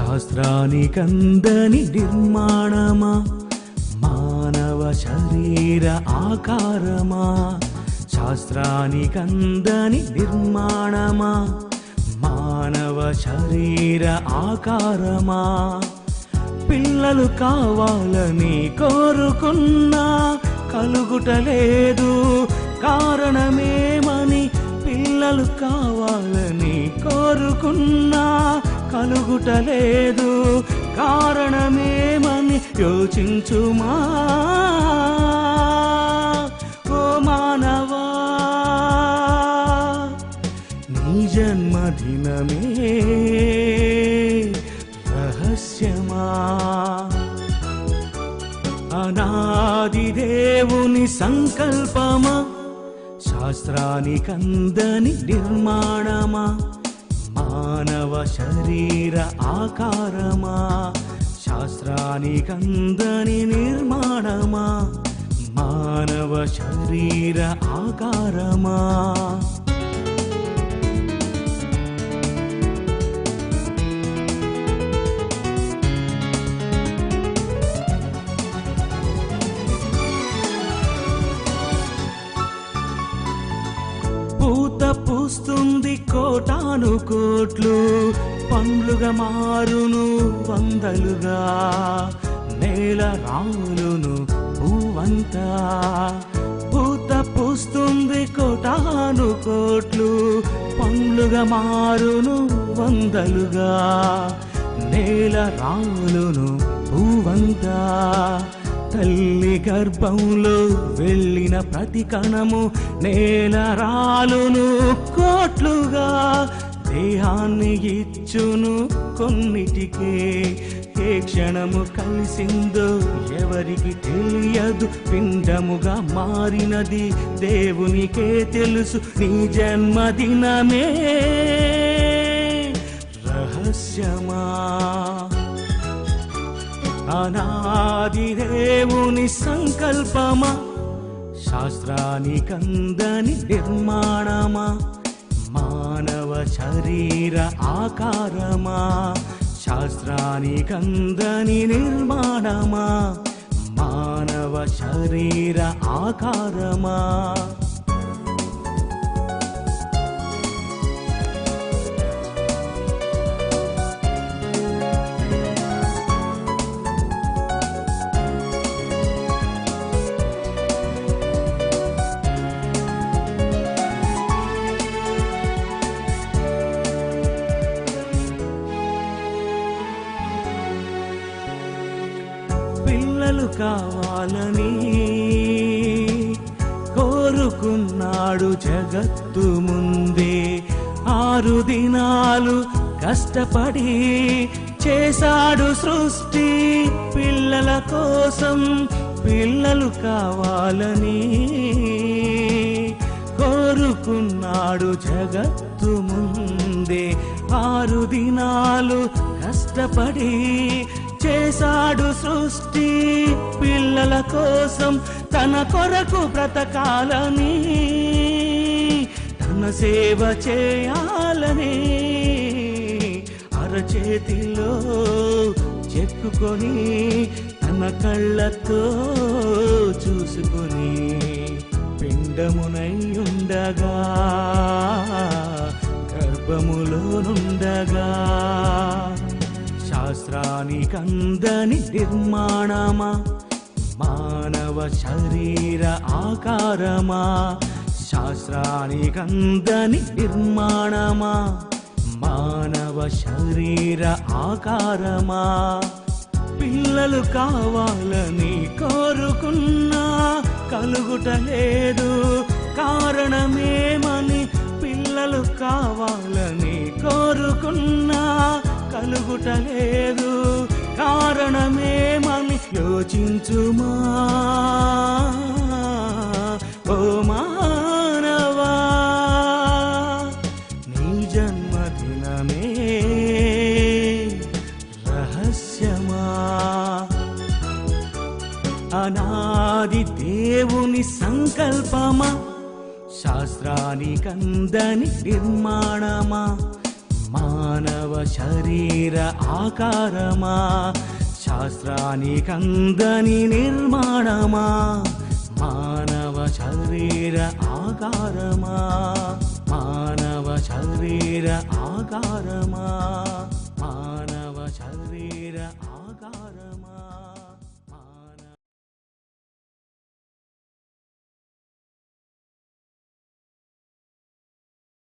శాస్త్రానికందని నిర్మాణమా మానవ శరీర ఆకారమా శాస్త్రానికందని నిర్మాణమా మానవ శరీర ఆకారమా పిల్లలు కావాలని కోరుకున్నా కలుగుటలేదు కారణమేమని పిల్లలు కావాలని కోరుకున్నా కలుగుటలేదు కారణమేమని యోచించుమా ఓ మానవా నీ జన్మదినమే రహస్యమా అనాది దేవుని సంకల్పమా శాస్త్రానికందని నిర్మాణమా మానవ శరీర ఆకారమా శాస్త్రానికందని నిర్మాణమా మానవ శరీర ఆకారమా పూత పూస్తుంది కోటాను కోట్లు పండ్లుగా మారును వందలుగా నేల రాలును భూవంతా పూత పూస్తుంది కోటాను కోట్లు పండ్లుగా మారును వందలుగా నేల రాలును భూవంతా తల్లి గర్భంలో వెళ్ళిన ప్రతి కణము నేల రాలును కోట్లుగా దేహాన్ని ఇచ్చును కొన్నిటికే ఏ క్షణము కలిసిందో ఎవరికి తెలియదు పిండముగా మారినది దేవునికే తెలుసు నీ జన్మదినమే రహస్యమా అనాది దేవుని సంకల్పమా శాస్త్రానికందని నిర్మాణమా మానవ శరీర ఆకారమా శాస్త్రానికందని నిర్మాణమా మానవ శరీర ఆకారమా పిల్లలు కావాలని కోరుకున్నాడు జగత్తు ముందే 6 దినాలు కష్టపడి చేశాడు సృష్టి పిల్లల కోసం పిల్లలు కావాలని కోరుకున్నాడు జగత్తు ముందే 6 దినాలు కష్టపడి చేశాడు సృష్టి పిల్లల కోసం తన కొరకు బ్రతకాలని తన సేవ చేయాలని అరచేతిలో చెక్కుకొని తన కళ్ళతో చూసుకొని పిండమునై ఉండగా గర్భములోనుండగా శాస్త్రానికందని నిర్మాణమా మానవ శరీర ఆకారమా శాస్త్రానికందని నిర్మాణమా మానవ శరీర ఆకారమా పిల్లలు కావాలని కోరుకున్నా కలుగుటలేదు కారణమేమని పిల్లలు కావాలని కోరుకున్నా కలుగుటలేదు కారణమేమని యోచించుమా ఓ మానవా నీ జన్మదినమే రహస్యమా అనాది దేవుని సంకల్పమా శాస్త్రానికందని నిర్మాణమా మానవ శరీర ఆకారమా, శాస్త్రానికందని నిర్మాణమా. మానవ శరీర ఆకారమా, మానవ శరీర ఆకారమా, మానవ